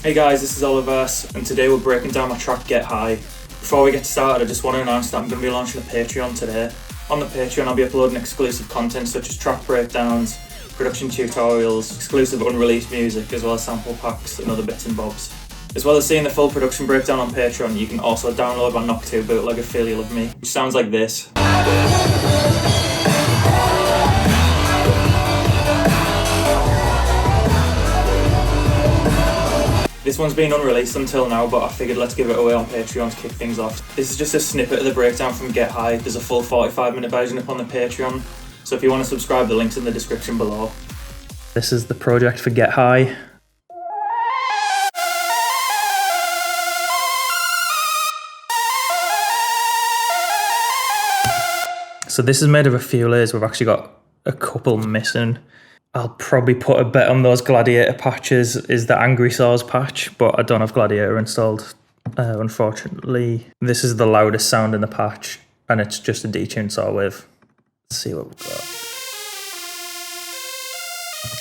Hey guys, this is Oliverse, and today we're breaking down my track Get High. Before we get started, I just want to announce that I'm going to be launching a Patreon today. On the Patreon, I'll be uploading exclusive content such as track breakdowns, production tutorials, exclusive unreleased music, as well as sample packs and other bits and bobs. As well as seeing the full production breakdown on Patreon, you can also download my Knock 2 bootleg of Feel You Love Me, which sounds like this. This one's been unreleased until now, but I figured let's give it away on Patreon to kick things off. This is just a snippet of the breakdown from Get High. There's a full 45-minute version up on the Patreon, so if you want to subscribe, the link's in the description below. This is the project for Get High. So this is made of a few layers. We've actually got a couple missing. I'll probably put a bet on those Gladiator patches is the Angry Saws patch, but I don't have Gladiator installed, unfortunately. This is the loudest sound in the patch, and it's just a detuned saw wave. Let's see what we've got.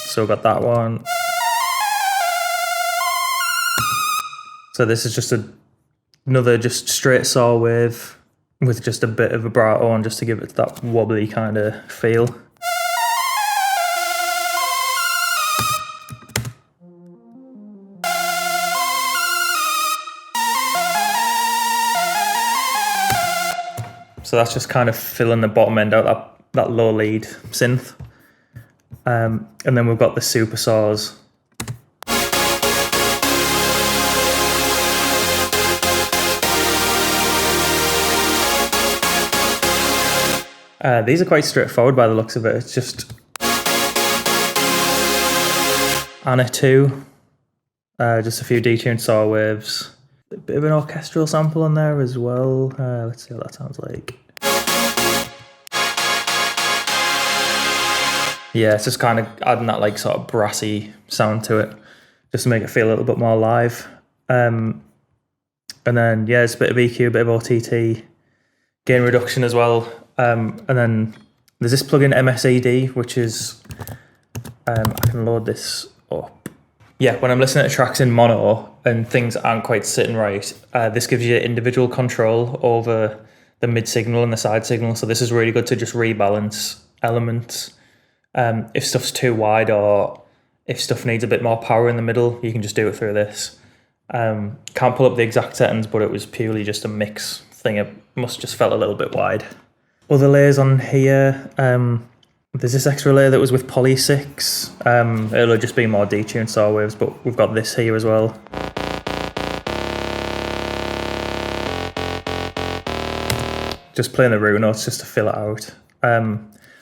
So we've got that one. So this is just another just straight saw wave with just a bit of vibrato on, just to give it that wobbly kind of feel. So that's just kind of filling the bottom end out, that low lead synth. And then we've got the super saws. These are quite straightforward by the looks of it. It's just and a 2, just a few detuned saw waves. A bit of an orchestral sample on there as well. Let's see what that sounds like. Yeah, it's just kind of adding that like sort of brassy sound to it, just to make it feel a little bit more live. And then yeah, it's a bit of EQ, a bit of OTT, gain reduction as well. And then there's this plugin MSED, which is I can load this up. Yeah, when I'm listening to tracks in mono and things aren't quite sitting right, this gives you individual control over the mid signal and the side signal. So this is really good to just rebalance elements. If stuff's too wide or if stuff needs a bit more power in the middle, you can just do it through this. Can't pull up the exact settings, but it was purely just a mix thing. It must just felt a little bit wide. Other layers on here. There's this extra layer that was with Poly 6. It'll just be more detuned saw waves, but we've got this here as well. Just playing the root notes just to fill it out.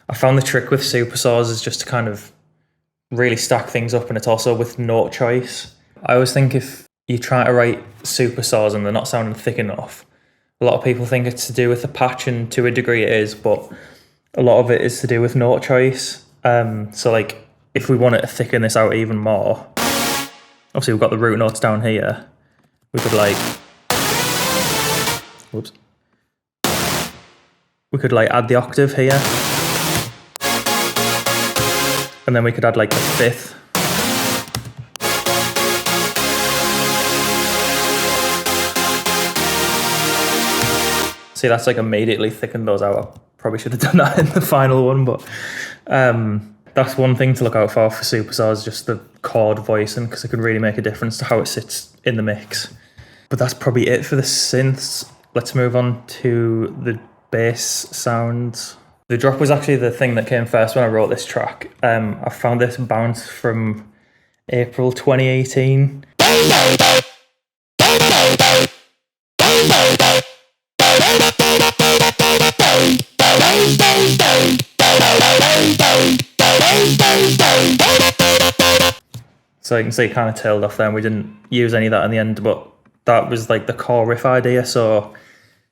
I found the trick with super saws is just to kind of really stack things up, and it's also with note choice. I always think if you try to write super saws and they're not sounding thick enough, a lot of people think it's to do with the patch, and to a degree it is, but a lot of it is to do with note choice. So like if we wanted to thicken this out even more, obviously we've got the root notes down here. We could like, whoops. We could like add the octave here. And then we could add like the 5th. See, that's like immediately thickened those out. I probably should have done that in the final one, but that's one thing to look out for super saws, just the chord voicing, because it can really make a difference to how it sits in the mix. But that's probably it for the synths. Let's move on to the bass sounds. The drop was actually the thing that came first when I wrote this track. I found this bounce from April 2018. So you can see it kind of tailed off there, and we didn't use any of that in the end, but that was like the core riff idea. So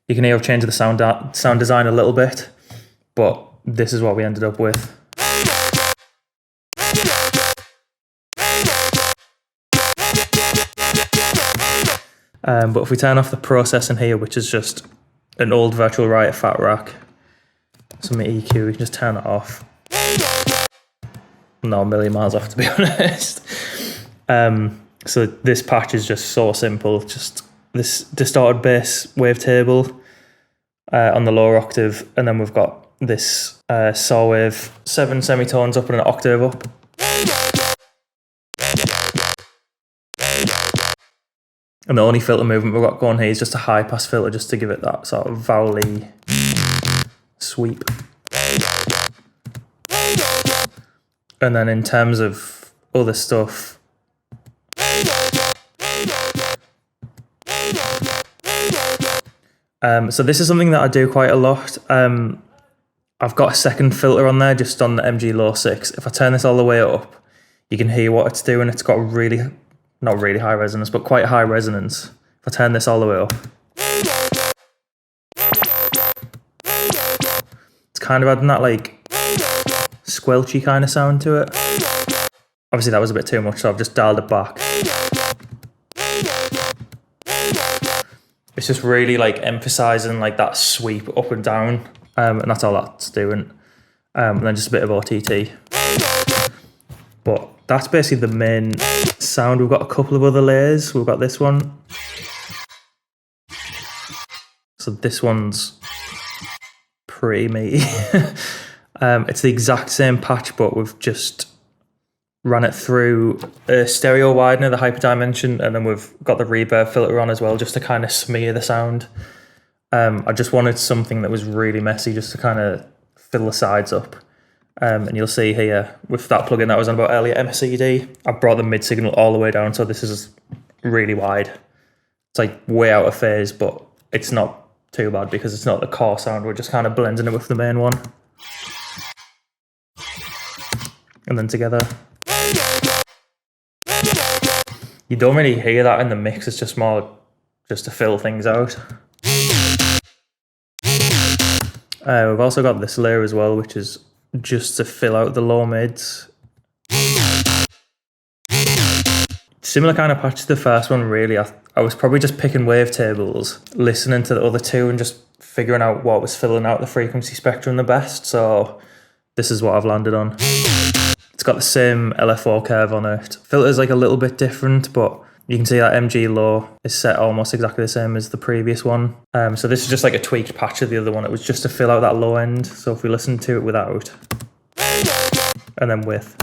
you can hear I've changed the sound design a little bit, but this is what we ended up with. But if we turn off the processing here, which is just an old virtual writer fat rack, some EQ, we can just turn it off. Not a million miles off, to be honest. So this patch is just so simple. Just this distorted bass wavetable on the lower octave, and then we've got this saw wave, 7 semitones up and an octave up. And the only filter movement we've got going here is just a high pass filter, just to give it that sort of vowel-y sweep. And then in terms of other stuff, so this is something that I do quite a lot. I've got a second filter on there, just on the MG Low 6. If I turn this all the way up, you can hear what it's doing. It's got really, not really high resonance, but quite high resonance. If I turn this all the way up, it's kind of adding that like squelchy kind of sound to it. Obviously that was a bit too much, so I've just dialed it back. It's just really like emphasizing like that sweep up and down, and that's all that's doing. And then just a bit of OTT. But that's basically the main sound. We've got a couple of other layers. We've got this one. So this one's pretty meaty. It's the exact same patch, but we've just ran it through a stereo widener, the hyperdimension, and then we've got the reverb filter on as well, just to kind of smear the sound. I just wanted something that was really messy, just to kind of fill the sides up. And you'll see here, with that plugin that I was on about earlier, MSED, I brought the mid signal all the way down, so this is really wide. It's like way out of phase, but it's not too bad because it's not the core sound. We're just kind of blending it with the main one. And then together. You don't really hear that in the mix, it's just more just to fill things out. We've also got this layer as well, which is just to fill out the low mids. Similar kind of patch to the first one, really. I was probably just picking wavetables, listening to the other two and just figuring out what was filling out the frequency spectrum the best. So this is what I've landed on. It's got the same LFO curve on it. Filter's like a little bit different, but you can see that MG Low is set almost exactly the same as the previous one. So this is just like a tweaked patch of the other one. It was just to fill out that low end. So if we listen to it without, and then with,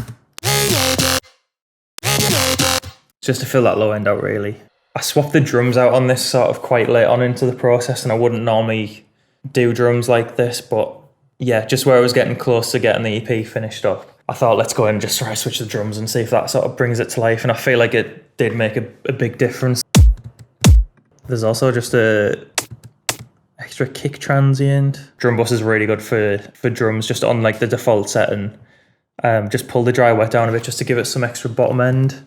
just to fill that low end out really. I swapped the drums out on this sort of quite late on into the process, and I wouldn't normally do drums like this, but yeah, just where I was getting close to getting the EP finished up, I thought let's go ahead and just try to switch the drums and see if that sort of brings it to life, and I feel like it did make a big difference. There's also just a extra kick transient. Drum bus is really good for drums, just on like the default setting. Just pull the dry wet down a bit just to give it some extra bottom end.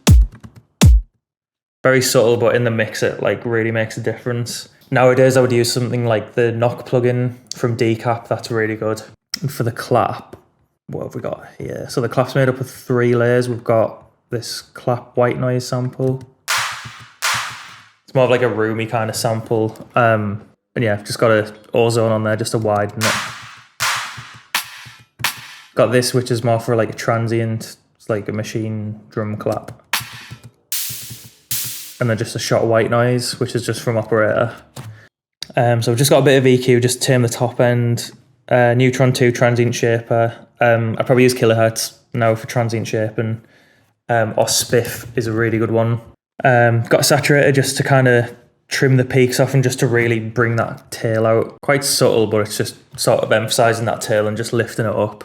Very subtle, but in the mix it like really makes a difference. Nowadays I would use something like the knock plugin from Decap, that's really good. And for the clap, what have we got here? So the clap's made up of 3 layers. We've got this clap white noise sample. It's more of like a roomy kind of sample. And yeah, just got a ozone on there just to widen it. Got this, which is more for like a transient. It's like a machine drum clap. And then just a shot white noise, which is just from Operator. So we've just got a bit of EQ, just tame the top end. Neutron 2 transient shaper. I probably use kilohertz now for transient shaping. Or Spiff is a really good one. Got a saturator just to kind of trim the peaks off and just to really bring that tail out. Quite subtle, but it's just sort of emphasising that tail and just lifting it up.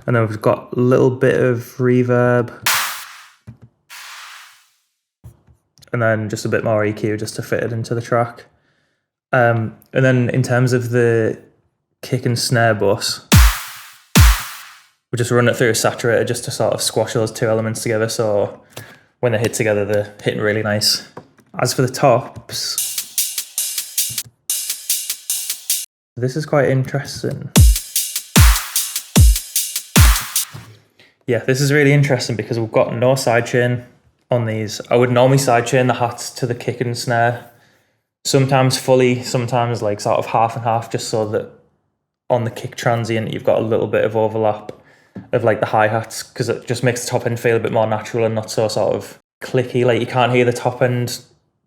And then we've got a little bit of reverb. And then just a bit more EQ just to fit it into the track. And then in terms of the kick and snare bus, we just run it through a saturator just to sort of squash those 2 elements together, so when they hit together they're hitting really nice. As for the tops, this is quite interesting. Yeah, this is really interesting because we've got no sidechain on these. I would normally sidechain the hats to the kick and snare, sometimes fully, sometimes like sort of half and half, just so that on the kick transient you've got a little bit of overlap of like the hi-hats, because it just makes the top end feel a bit more natural and not so sort of clicky, like you can't hear the top end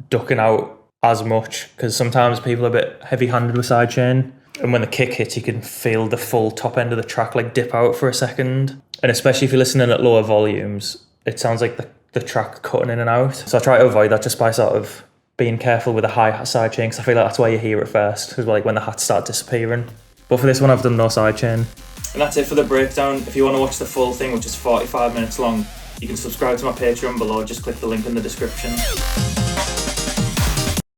ducking out as much, because sometimes people are a bit heavy-handed with sidechain, and when the kick hits you can feel the full top end of the track like dip out for a second, and especially if you're listening at lower volumes it sounds like the track cutting in and out. So I try to avoid that just by sort of being careful with a hi-hat sidechain, because I feel like that's where you hear it first, because like when the hats start disappearing. But for this one I've done no sidechain. And that's it for the breakdown. If you want to watch the full thing, which is 45 minutes long, you can subscribe to my Patreon below, just click the link in the description.